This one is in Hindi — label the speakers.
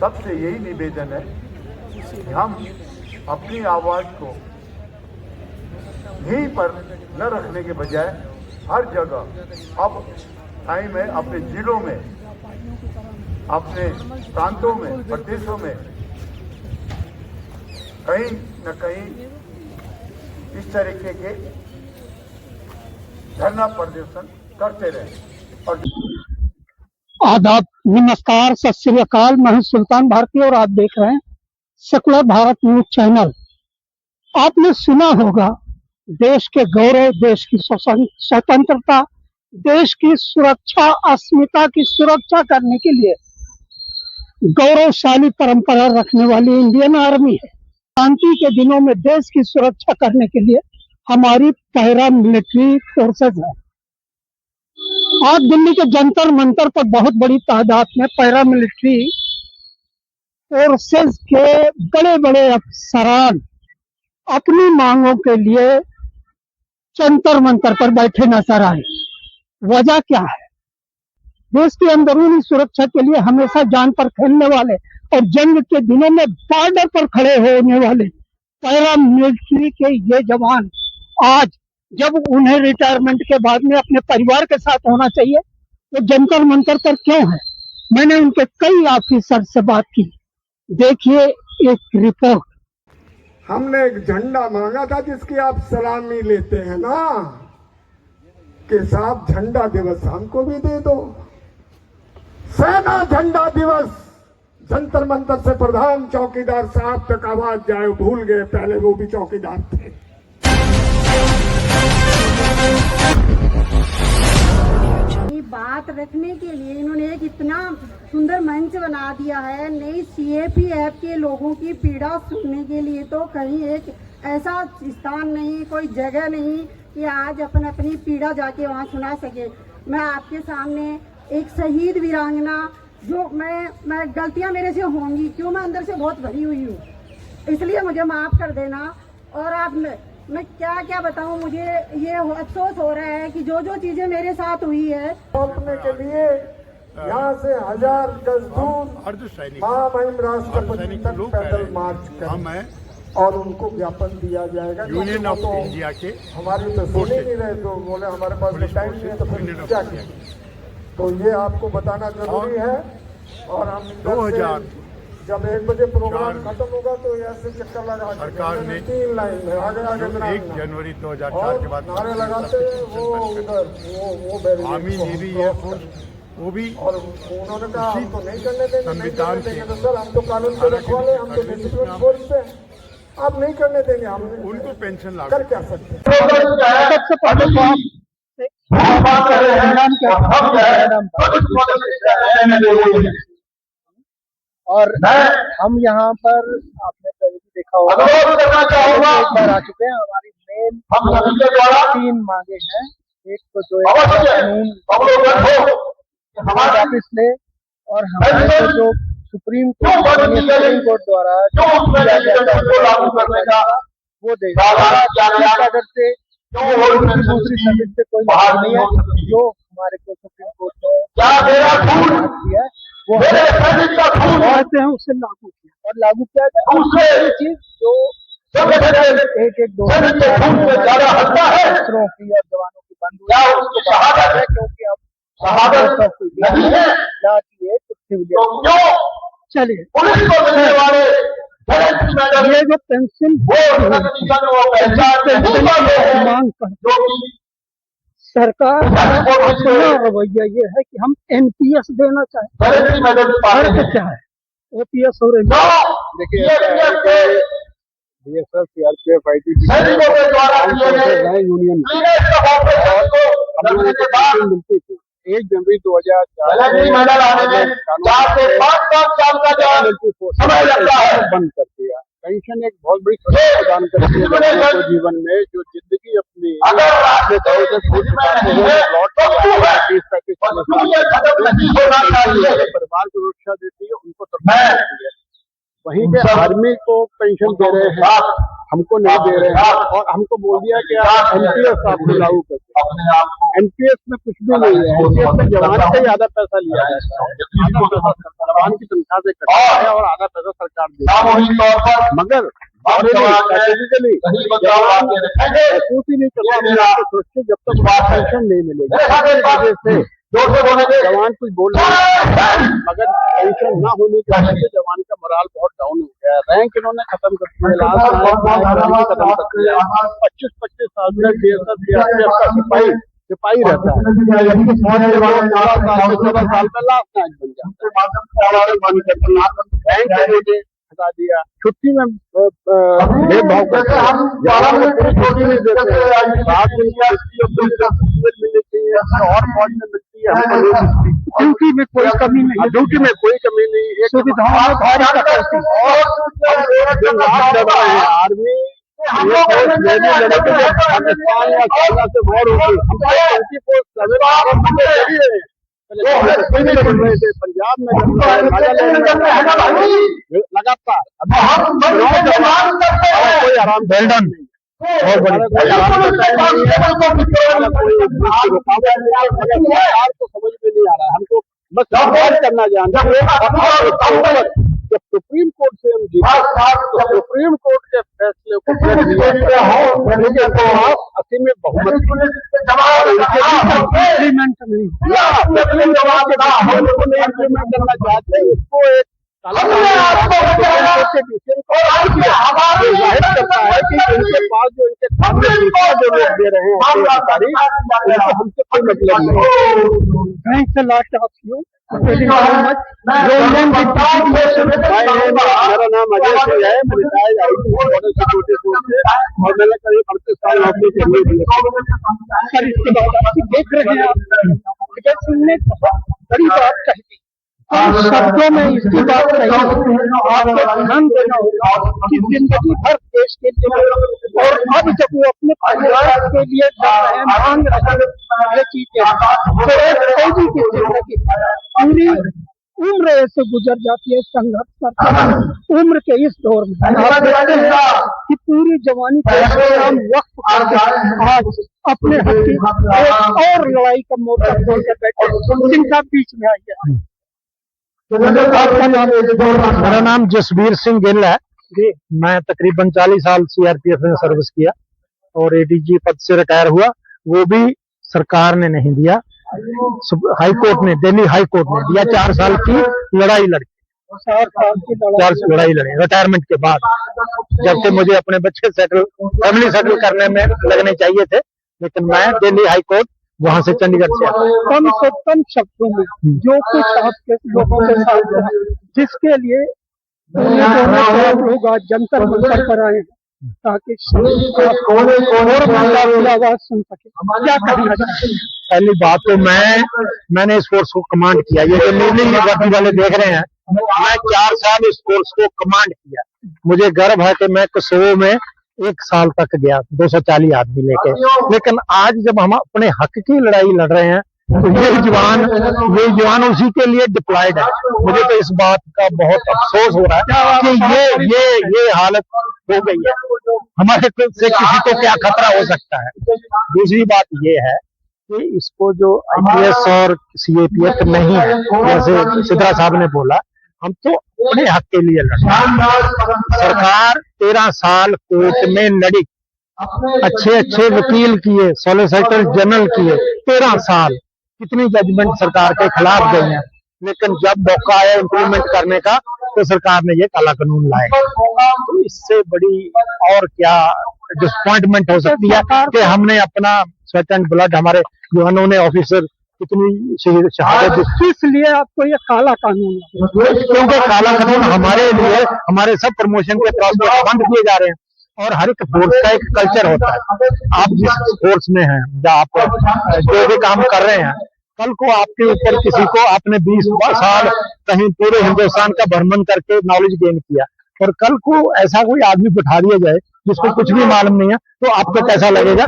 Speaker 1: सबसे यही निवेदन है कि हम अपनी आवाज को यहीं पर न रखने के बजाय हर जगह अब टाइम है अपने जिलों में, अपने प्रांतों में, प्रदेशों में कहीं न कहीं इस तरीके के धरना प्रदर्शन करते रहे। और
Speaker 2: आदाब, नमस्कार, सत श्री अकाल। मैं हूं सुल्तान भारती और आप देख रहे हैं सेकुलर भारत न्यूज चैनल। आपने सुना होगा देश के गौरव, देश की स्वतंत्रता, देश की सुरक्षा, अस्मिता की सुरक्षा करने के लिए गौरवशाली परंपरा रखने वाली इंडियन आर्मी है। शांति के दिनों में देश की सुरक्षा करने के लिए हमारी पैरा मिलिट्री फोर्सेज है। आज दिल्ली के जंतर मंतर पर बहुत बड़ी तादाद में पैरा मिलिट्री फोर्सेज के बड़े बड़े अफसरान अपनी मांगों के लिए जंतर मंतर पर बैठे नजर आए। वजह क्या है? देश की अंदरूनी सुरक्षा के लिए हमेशा जान पर खेलने वाले और जंग के दिनों में बॉर्डर पर खड़े होने वाले पैरा मिलिट्री के ये जवान आज जब उन्हें रिटायरमेंट के बाद में अपने परिवार के साथ होना चाहिए तो जंतर मंतर पर क्यों है? मैंने उनके कई ऑफिसर से बात की। देखिए एक रिपोर्ट।
Speaker 3: हमने एक झंडा मांगा था जिसकी आप सलामी लेते हैं ना, कि साहब झंडा दिवस हमको भी दे दो। सेना झंडा दिवस जंतर मंतर से प्रधान चौकीदार साहब तक आवाज जाए, भूल गए पहले वो भी चौकीदार थे।
Speaker 4: बात रखने के लिए इन्होंने एक इतना सुंदर मंच बना दिया है। नई सीएपीएफ के लोगों की पीड़ा सुनने के लिए तो कहीं एक ऐसा स्थान नहीं, कोई जगह नहीं कि आज अपनी पीड़ा जाके वहाँ सुना सके। मैं आपके सामने एक शहीद वीरांगना, जो मैं गलतियाँ मेरे से होंगी, क्यों मैं अंदर से बहुत भरी हुई हूँ, इसलिए मुझे माफ कर देना। और आप मैं क्या क्या बताऊं, मुझे ये अफसोस हो रहा है कि जो जो चीजें मेरे साथ हुई है।
Speaker 3: रोकने के लिए यहाँ से 1000 गज दूर महामहिम राष्ट्रपति तक पैदल मार्च करें और उनको ज्ञापन दिया जाएगा।
Speaker 1: यूनियन ऑफ इंडिया के
Speaker 3: हमारी तो सुन ही नहीं रहे, तो बोले हमारे पास तो टाइम नहीं है, तो फिर क्या किया। तो ये आपको बताना जरूरी है। और हम
Speaker 1: 2000
Speaker 3: जब 1 बजे प्रोग्राम खत्म होगा तो ऐसे चक्कर लगा
Speaker 1: सरकार ने
Speaker 3: 3 लाइन में आगे
Speaker 1: 1 जनवरी 2004 के बाद
Speaker 3: नारे लगाते वो उधर वो
Speaker 1: आर्मी नेवी एयरफोर्स वो भी,
Speaker 3: और उन्होंने कहा हम तो नहीं करने देंगे,
Speaker 1: संविधान के
Speaker 3: तो सर हम तो कानून के रखवाले, हम तो डिसिप्लिन फोर्स पे, आप नहीं करने देंगे, हम
Speaker 1: उनको पेंशन ला
Speaker 3: कर क्या सकते हैं।
Speaker 2: सबसे पहले तो और हम यहाँ पर आपने कभी भी देखा होगा, एक बार आ चुके हैं। हमारी मेन 3 मांगे हैं। एक तो जो कानून वापिस ले, और हमारे जो सुप्रीम कोर्ट द्वारा वो देगा। अगर से दूसरी सर्विस से कोई मतलब नहीं है, जो हमारे को सुप्रीम कोर्ट ने दिया है वो कहते हैं उसे लागू किया, और लागू किया जाए चीज जो एक 2 अफसरों की और जवानों की बंद हुई है, क्योंकि अब चलिए ये जो पेंशन मांग पर सरकार का रवैया ये है कि हम एनपीएस देना चाहें। फर्क क्या है ओपीएस और एनपीएस? देखिए बीएसएफ, सीआरपीएफ, आईटीबीपी यूनियन मिलती थी 1 जनवरी 2004 बंद कर दिया। पेंशन एक बहुत बड़ी सुरक्षा प्रदान करती है जीवन में, जो जिंदगी अपनी परिवार को सुरक्षा देती है, उनको तब देती है। वहीं पे आर्मी को पेंशन दे रहे हैं
Speaker 5: हमको नहीं दे रहे हैं और हमको बोल दिया कि आप एनपीएस आपको लागू करते। एनपीएस में कुछ भी नहीं है, एनपीएस में जवान से ज्यादा पैसा लिया है, जवान की तनख्वाह से कटा है और आधा पैसा सरकार दे है। मगर स्ट्रेटेजिकली महसूस ही नहीं करता सोचते जब तक पेंशन नहीं मिलेगी। वजह से जवान कुछ बोल रहे हैं, मगर पेंशन ना होने की वजह से जवान का मोराल बहुत डाउन हो गया है। रैंक इन्होंने खत्म कर दिया, लास्ट खत्म कर दिया। 25-25 साल तक बीएसएफ सीआरपीएफ का सिपाही रहता है, 14 साल में लास्ट नाइट बन जाता है। रैंक हटा दिया, छुट्टी में भेदभाव करते हैं, छुट्टी नहीं देते हैं, 7 दिन की और फौज में मिलती है, ड्यूटी में कोई कमी नहीं, ड्यूटी में कोई कमी नहीं, सुविधाओं में भारी कटौती और आर्मी पाकिस्तान या चाइना से वॉर होगी, उनकी पोस्ट पंजाब में लगातार कोई आराम बेल्डन नहीं, तो समझ में नहीं आ रहा है हमको, बस करना जानते। जब सुप्रीम कोर्ट से हम जीते तो सुप्रीम कोर्ट के फैसले को असीमित बहुमत इम्प्लीमेंट नहीं करना चाहते, उसको एक करता है कि इनके पास जो इनके सामने जो लोग दे रहे हैं अधिकारी, उनको हमसे कोई मतलब नहीं।
Speaker 2: Thanks a lot of you.
Speaker 5: मेरा नाम अजय सिंह है, मैं retired IT border security force से और मैंने करीब 38 साल नौकरी करनी थी।
Speaker 2: सर इसके बाद आप देख रहे हैं, आप अजय सिंह ने बहुत बड़ी बात कही थी, शब्दों में इसकी बात कही, आपको ध्यान देना होगा कि जिंदगी भर देश के लिए और अब जब वो अपने परिवार के लिए मांग रहे चीजें तो एक फौजी की जिंदगी पूरी उम्र ऐसे गुजर जाती है संघर्ष करते उम्र के इस दौर में। आप देखते हैं कि पूरी जवानी का काम वक्त करके आज अपने हक की एक और लड़ाई का मोर्चा खोल कर बैठे, जिनका बीच में आइए।
Speaker 6: मेरा नाम जसबीर सिंह गिल है, मैं तकरीबन 40 साल सीआरपीएफ में सर्विस किया और एडीजी पद से रिटायर हुआ, वो भी सरकार ने नहीं दिया, हाई कोर्ट ने, दिल्ली हाई कोर्ट ने दिया। 4 साल की लड़ाई लड़ी, 4 लड़ाई लड़ी रिटायरमेंट के बाद, जबकि मुझे अपने बच्चे फैमिली सेटल करने में लगने चाहिए थे, लेकिन मैं दिल्ली हाई कोर्ट वहां से चंडीगढ़ से
Speaker 2: कम से कम शब्दों में जो कुछ आपके लोगों के साथ है, जिसके लिए लोग आज जंतर मंतर पर आए ताकि आवाज सुन सके, क्या कहना चाहिए?
Speaker 6: पहली बात तो मैंने इस फोर्स को कमांड किया, ये जो नीली वर्दी वाले देख रहे हैं, मैं 4 साल इस फोर्स को कमांड किया। मुझे गर्व है कि मैं कोसोवो में 1 साल तक गया 240 आदमी लेके, लेकिन आज जब हम अपने हक की लड़ाई लड़ रहे हैं तो ये जवान उसी के लिए डिप्लॉयड है। मुझे तो इस बात का बहुत अफसोस हो रहा है कि ये हालत हो गई है, हमारे से किसी को क्या खतरा हो सकता है। दूसरी बात ये है कि इसको जो आईपीएस और सीएपीएफ नहीं है, जैसे सिद्धरा साहब ने बोला, हम तो अपने हक के लिए लड़े। सरकार 13 साल कोर्ट में लड़ी, अच्छे वकील किए, सॉलिसिटर जनरल किए, 13 साल कितनी जजमेंट सरकार के खिलाफ गई हैं, लेकिन जब मौका आया इम्प्लीमेंट करने का तो सरकार ने ये काला कानून लाया। तो इससे बड़ी और क्या डिसअपॉइंटमेंट हो सकती है कि हमने अपना स्वेट एंड ब्लड, हमारे जवानों ने, ऑफिसर कितनी शहादत दी।
Speaker 2: इसलिए आपको ये काला कानून,
Speaker 6: क्योंकि काला कानून हमारे लिए, हमारे सब प्रमोशन के प्रोसेस बंद किए जा रहे हैं और हर एक फोर्स का एक कल्चर होता है। आप जिस फोर्स में हैं या आप जो भी काम कर रहे हैं, कल को आपके ऊपर किसी को आपने 20 साल कहीं पूरे हिंदुस्तान का भ्रमण करके नॉलेज गेन किया और कल को ऐसा कोई आदमी बिठा दिया जाए जिसको कुछ भी मालूम नहीं है, तो आपको कैसा लगेगा?